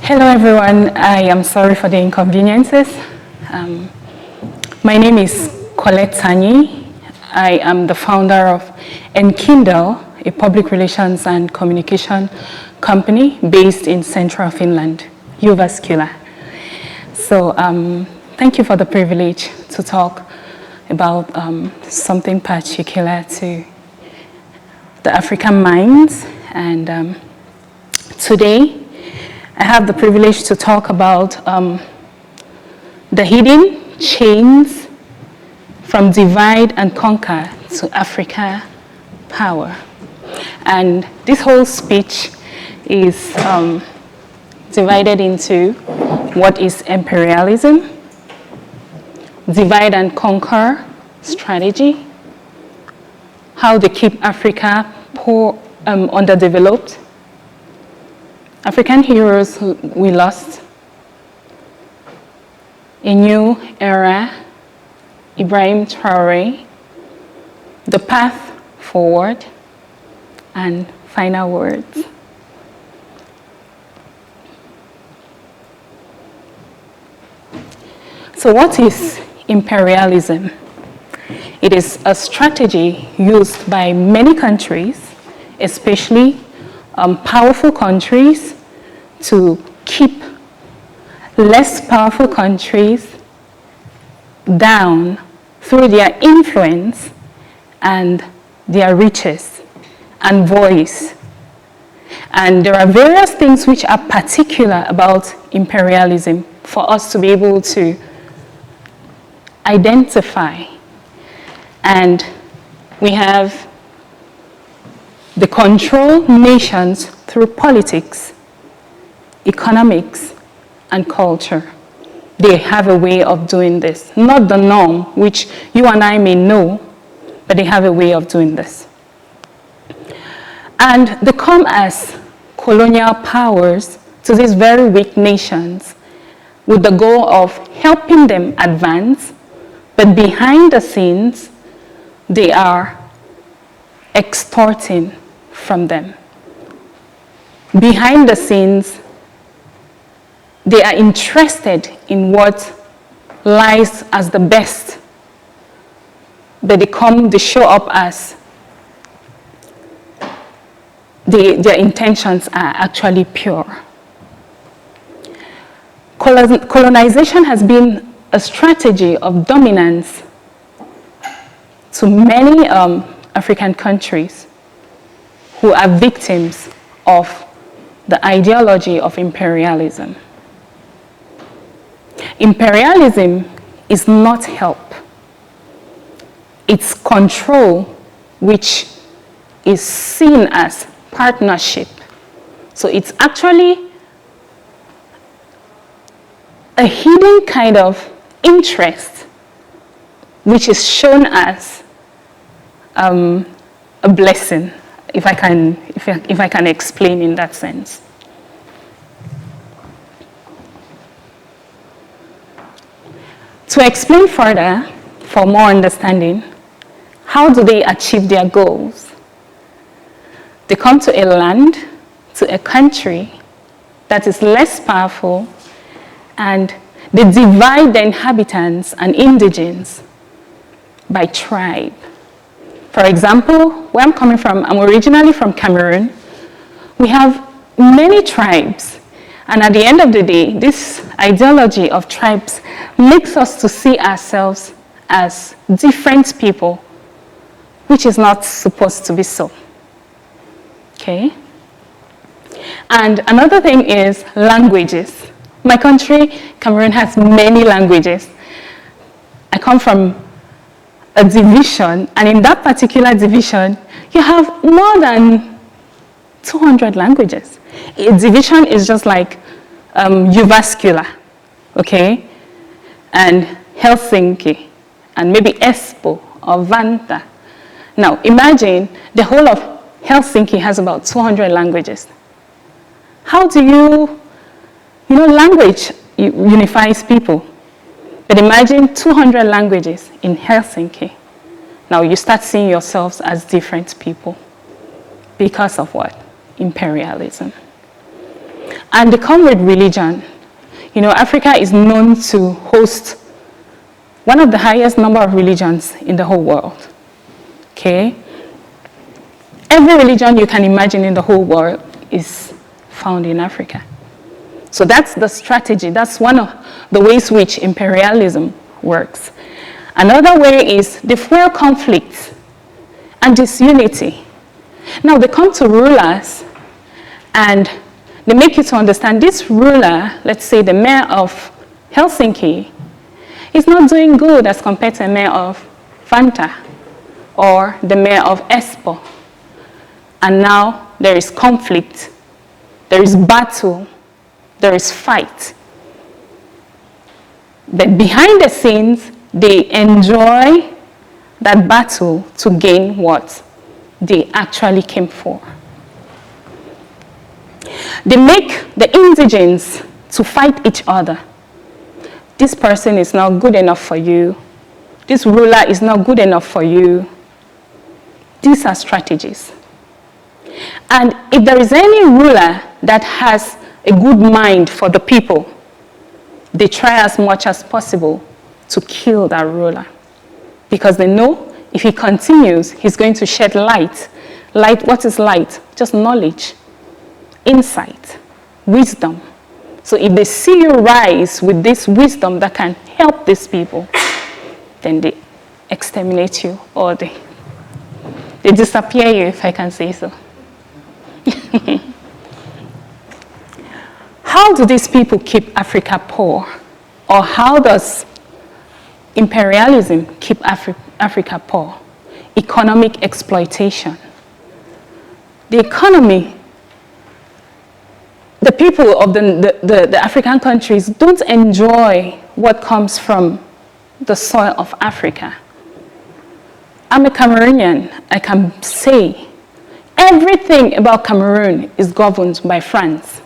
Hello everyone, I am sorry for the inconveniences. My name is Colette Tanyi. I am the founder of Enkindle, a public relations and communication company based in central Finland, Jyväskylä. So thank you for the privilege to talk about something particular to the African minds. And today, I have the privilege to talk about the hidden chains from divide and conquer to Africa power. And this whole speech is divided into what is imperialism, divide and conquer strategy, how they keep Africa poor, underdeveloped, African heroes we lost, a new era, Ibrahim Traoré, the path forward, and final words. So what is imperialism? It is a strategy used by many countries, especially powerful countries, to keep less powerful countries down through their influence and their riches and voice. And there are various things which are particular about imperialism for us to be able to identify. And we have the control nations through politics, economics, and culture. They have a way of doing this. Not the norm, which you and I may know, but they have a way of doing this. And they come as colonial powers to these very weak nations with the goal of helping them advance, but behind the scenes, they are extorting from them. Behind the scenes, they are interested in what lies as the best, but they show up as their intentions are actually pure. Colonization has been a strategy of dominance to many African countries who are victims of the ideology of imperialism. Imperialism is not help. It's control, which is seen as partnership. So it's actually a hidden kind of interest, which is shown as a blessing, if I can explain in that sense. To explain further, for more understanding, how do they achieve their goals? They come to a land, to a country that is less powerful, and they divide the inhabitants and indigents by tribe. For example, where I'm coming from, I'm originally from Cameroon. We have many tribes. And at the end of the day, this ideology of tribes makes us to see ourselves as different people, which is not supposed to be so. Okay? And another thing is languages. My country, Cameroon, has many languages. I come from a division, and in that particular division, you have more than 200 languages. A division is just like Jyväskylä, okay? And Helsinki, and maybe Espoo or Vantaa. Now, imagine the whole of Helsinki has about 200 languages. How do language unifies people. But imagine 200 languages in Helsinki. Now you start seeing yourselves as different people. Because of what? Imperialism. And they come with religion. You know, Africa is known to host one of the highest number of religions in the whole world. Okay? Every religion you can imagine in the whole world is found in Africa. So that's the strategy. That's one of the ways which imperialism works. Another way is they fuel conflict and disunity. Now they come to rulers and they make you to understand this ruler, let's say the mayor of Helsinki, is not doing good as compared to the mayor of Vantaa or the mayor of Espoon. And now there is conflict, there is battle, there is fight. But behind the scenes, they enjoy that battle to gain what they actually came for. They make the indigents to fight each other. This person is not good enough for you. This ruler is not good enough for you. These are strategies. And if there is any ruler that has a good mind for the people, they try as much as possible to kill that ruler. Because they know if he continues, he's going to shed light. Light, what is light? Just knowledge, insight, wisdom. So if they see you rise with this wisdom that can help these people, then they exterminate you or they disappear you, if I can say so. How do these people keep Africa poor? Or how does imperialism keep Africa poor? Economic exploitation. The economy, the people of the African countries don't enjoy what comes from the soil of Africa. I'm a Cameroonian. I can say everything about Cameroon is governed by France.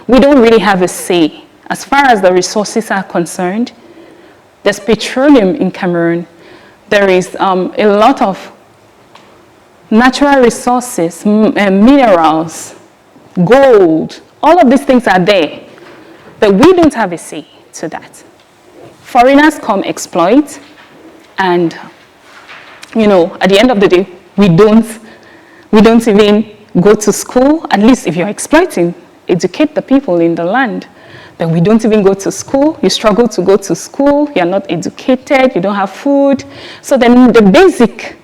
We don't really have a say. As far as the resources are concerned, there's petroleum in Cameroon. There is a lot of natural resources, minerals, gold. All of these things are there, but we don't have a say to that. Foreigners come exploit, and you know, at the end of the day, we don't even go to school. At least if you're exploiting, educate the people in the land. But we don't even go to school. You struggle to go to school. You're not educated. You don't have food. So then the basic,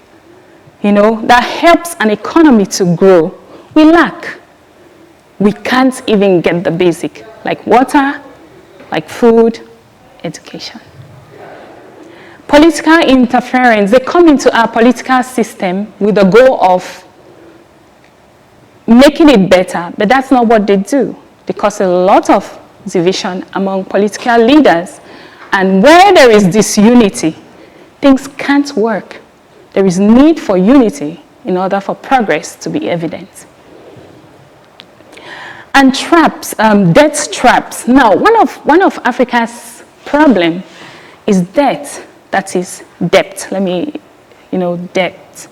you know, that helps an economy to grow, we lack. We can't even get the basic, like water, like food, education. Political interference, they come into our political system with the goal of making it better, but that's not what they do. They cause a lot of division among political leaders. And where there is disunity, things can't work. There is need for unity in order for progress to be evident. And traps, debt traps. Now, one of Africa's problem is debt. That is debt. Debt.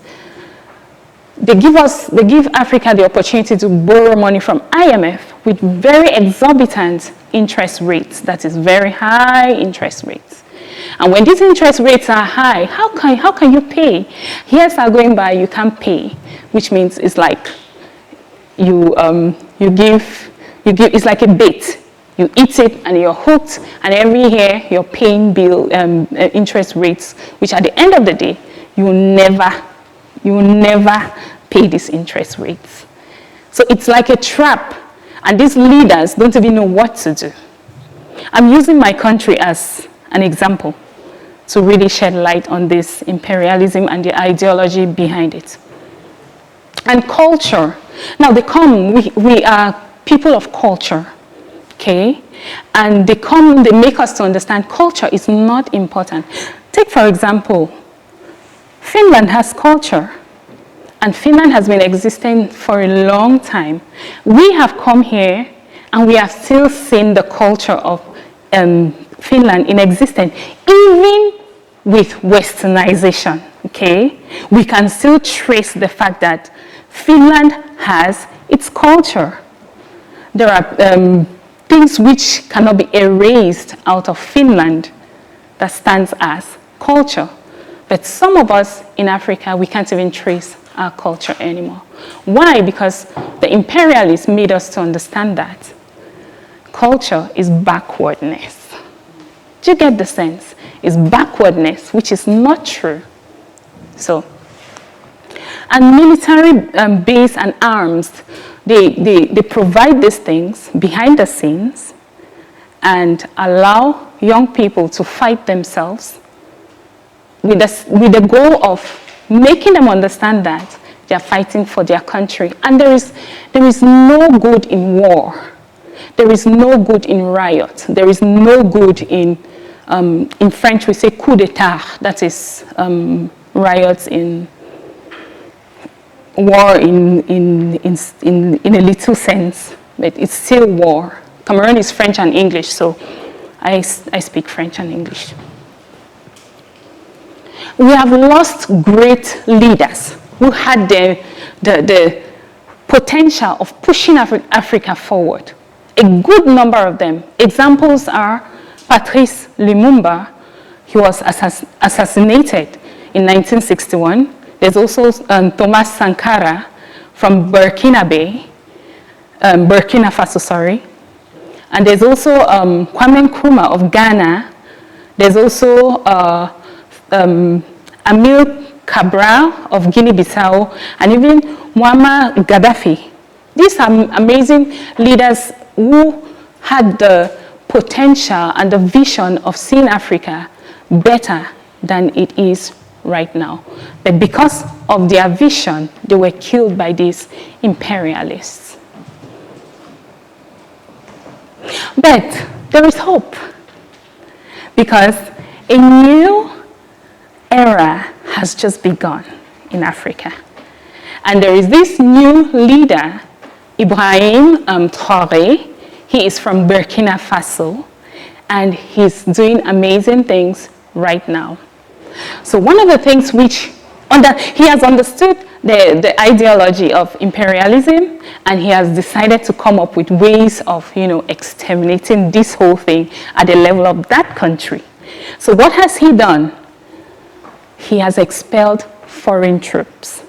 They give Africa the opportunity to borrow money from IMF with very exorbitant interest rates. That is very high interest rates. And when these interest rates are high, how can you pay? Years are going by, you can't pay, which means it's like you give, it's like a bait. You eat it and you're hooked, and every year you're paying interest rates, which at the end of the day, you will never pay these interest rates. So it's like a trap, and these leaders don't even know what to do. I'm using my country as an example to really shed light on this imperialism and the ideology behind it. And culture. Now we are people of culture. Okay, and they make us to understand culture is not important. Take, for example, Finland has culture, and Finland has been existing for a long time. We have come here, and we have still seen the culture of Finland in existence, even with westernization, okay? We can still trace the fact that Finland has its culture. there are things which cannot be erased out of Finland that stands as culture. But some of us in Africa, we can't even trace our culture anymore. Why? Because the imperialists made us to understand that culture is backwardness. Do you get the sense? It's backwardness, which is not true. So, and military base and arms, they provide these things behind the scenes and allow young people to fight themselves with the goal of making them understand that they are fighting for their country. And there is no good in war. There is no good in riot. There is no good in French we say coup d'état, that is riots in war in a little sense, but it's still war. Cameroon is French and English, so I speak French and English. We have lost great leaders who had the potential of pushing Africa forward. A good number of them. Examples are Patrice Lumumba. He was assassinated in 1961. There's also Thomas Sankara from Burkina Faso, sorry. And there's also Kwame Nkrumah of Ghana. There's also Amil Cabral of Guinea-Bissau, and even Muammar Gaddafi. These are amazing leaders who had the potential and the vision of seeing Africa better than it is right now. But because of their vision, they were killed by these imperialists. But there is hope, because a new era has just begun in Africa. And there is this new leader, Ibrahim Traoré. He is from Burkina Faso, and he's doing amazing things right now. So one of the things which he has understood the ideology of imperialism, and he has decided to come up with ways of, exterminating this whole thing at the level of that country. So what has he done? He has expelled foreign troops,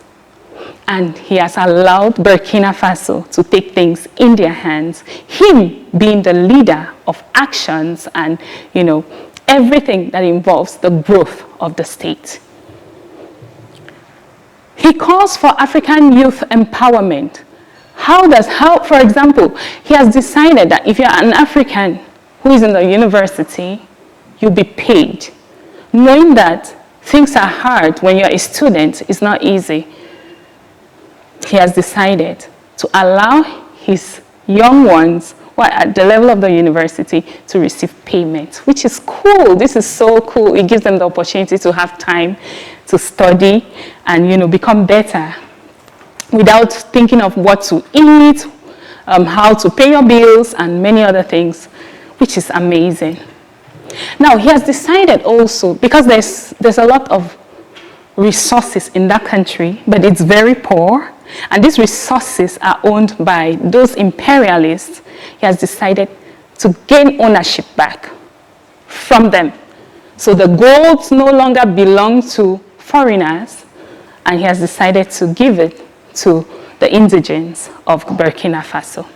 and he has allowed Burkina Faso to take things in their hands, him being the leader of actions and, everything that involves the growth of the state. He calls for African youth empowerment. For example, he has decided that if you're an African who is in the university, you'll be paid. Knowing that things are hard when you're a student, it's not easy. He has decided to allow his young ones who are at the level of the university to receive payment, which is cool. This is so cool. It gives them the opportunity to have time to study and, become better without thinking of what to eat, how to pay your bills, and many other things, which is amazing. Now, he has decided also, because there's a lot of resources in that country, but it's very poor, and these resources are owned by those imperialists. He has decided to gain ownership back from them. So the gold no longer belongs to foreigners, and he has decided to give it to the indigents of Burkina Faso.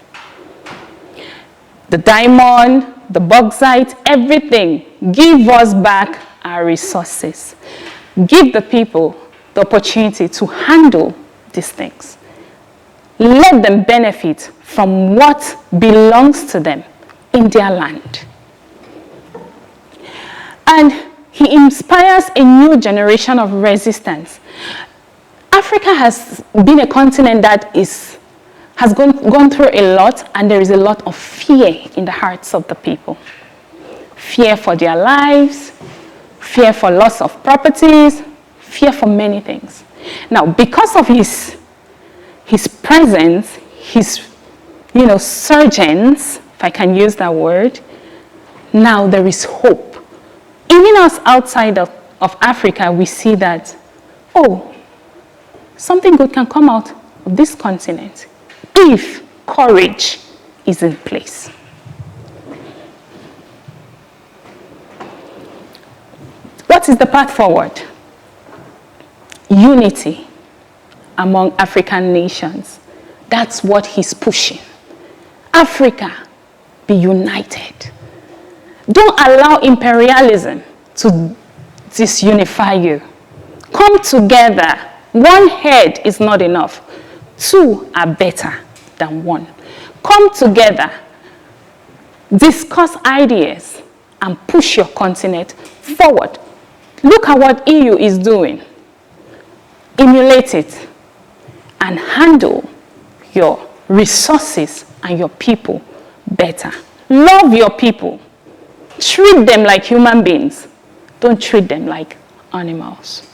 The diamond, the bauxite, everything, give us back our resources. Give the people the opportunity to handle these things. Let them benefit from what belongs to them in their land. And he inspires a new generation of resistance. Africa has been a continent that has gone through a lot, and there is a lot of fear in the hearts of the people. Fear for their lives, fear for loss of properties, fear for many things. Now, because of his presence, his surgeons, if I can use that word, now there is hope. Even us outside of Africa, we see that, something good can come out of this continent if courage is in place. What is the path forward? Unity among African nations. That's what he's pushing. Africa, be united. Don't allow imperialism to disunify you. Come together. One head is not enough. Two are better than one. Come together. Discuss ideas and push your continent forward. Look at what EU is doing. Emulate it and handle your resources and your people better. Love your people. Treat them like human beings. Don't treat them like animals.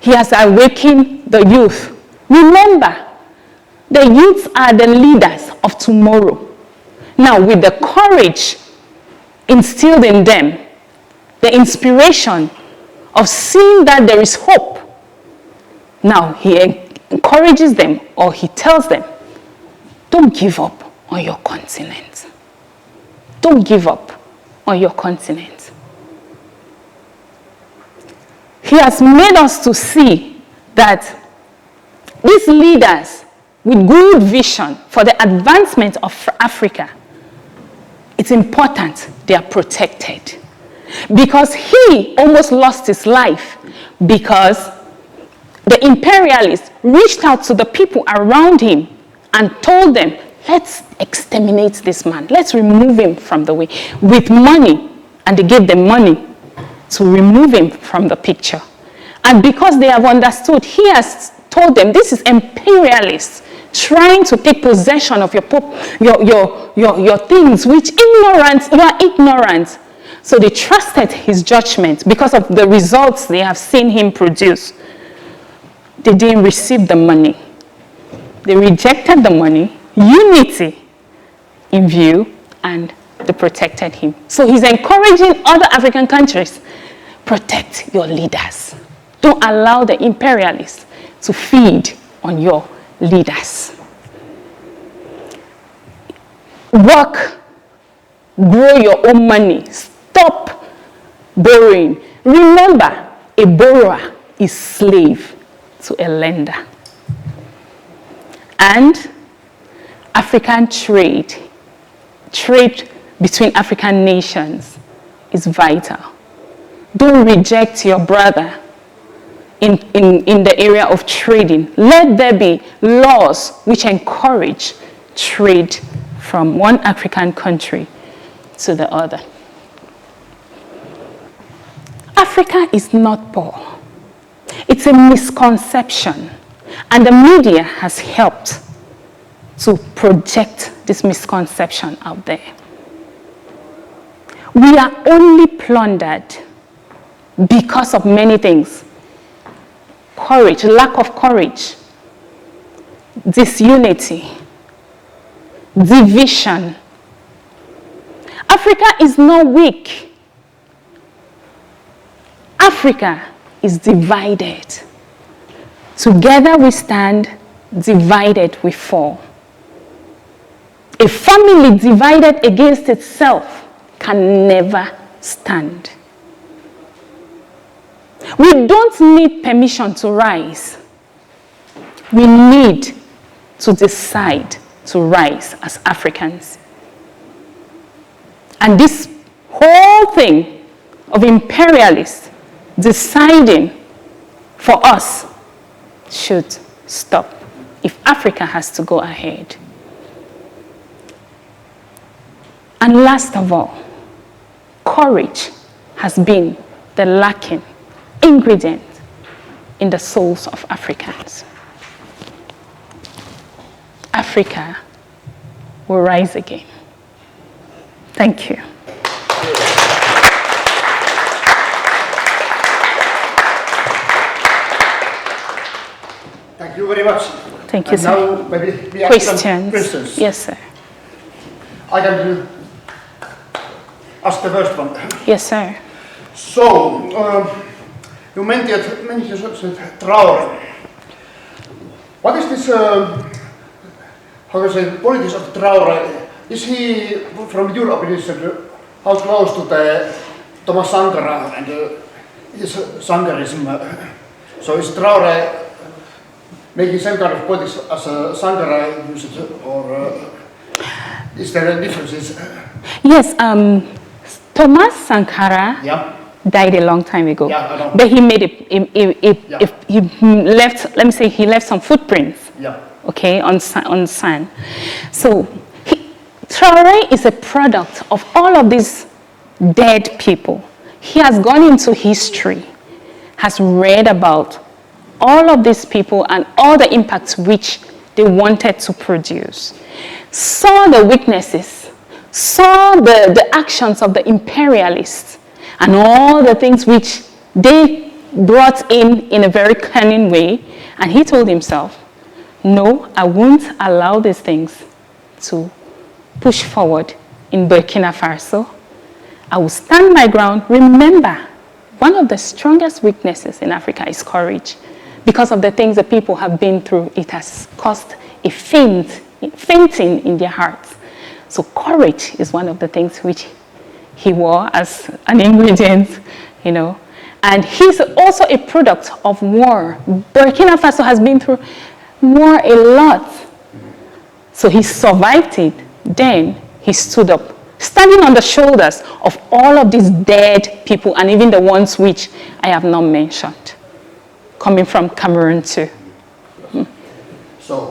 He has awakened the youth. Remember, the youths are the leaders of tomorrow. Now, with the courage instilled in them, the inspiration of seeing that there is hope, now he encourages them, or he tells them, don't give up on your continent. Don't give up on your continent. He has made us to see that these leaders with good vision for the advancement of Africa, it's important they are protected. Because he almost lost his life because the imperialists reached out to the people around him and told them, let's exterminate this man. Let's remove him from the way with money. And they gave them money to remove him from the picture. And because they have understood, he has told them, this is imperialists trying to take possession of your things, which you are ignorant. So they trusted his judgment because of the results they have seen him produce. They didn't receive the money. They rejected the money, unity in view, and they protected him. So he's encouraging other African countries, protect your leaders. Don't allow the imperialists to feed on your leaders. Work, grow your own money. Stop borrowing. Remember, a borrower is slave to a lender. And African trade between African nations is vital. Don't reject your brother in the area of trading. Let there be laws which encourage trade from one African country to the other. Africa is not poor. It's a misconception, and the media has helped to project this misconception out there. We are only plundered because of many things. Courage, lack of courage, disunity, division. Africa is not weak. Africa is divided. Together we stand, divided we fall. A family divided against itself can never stand. We don't need permission to rise. We need to decide to rise as Africans. And this whole thing of imperialists deciding for us should stop if Africa has to go ahead. And last of all, courage has been the lacking ingredient in the souls of Africans. Africa will rise again. Thank you. Thank you very much. Thank you, and sir. now maybe we ask some questions. Yes, sir. I can ask the first one. Yes, sir. So, you mentioned Traore. What is this how can I say, politics of Traore, is he, from your opinion, how close to the Thomas Sankara and his Sankarism? So is Traore making same kind of politics as Sankara used, or is there a difference? Yes, Thomas Sankara died a long time ago, but he made he left. Let me say he left some footprints. Okay, on sand. So Traore is a product of all of these dead people. He has gone into history, has read about all of these people and all the impacts which they wanted to produce, saw the weaknesses, saw the actions of the imperialists and all the things which they brought in a very cunning way, and he told himself, no, I won't allow these things to push forward in Burkina Faso. I will stand my ground. Remember, one of the strongest weaknesses in Africa is courage. Because of the things that people have been through, it has caused a fainting in their hearts. So courage is one of the things which he wore as an ingredient, you know. And he's also a product of war. Burkina Faso has been through war a lot. So he survived it. Then he stood up, standing on the shoulders of all of these dead people and even the ones which I have not mentioned, coming from Cameroon too.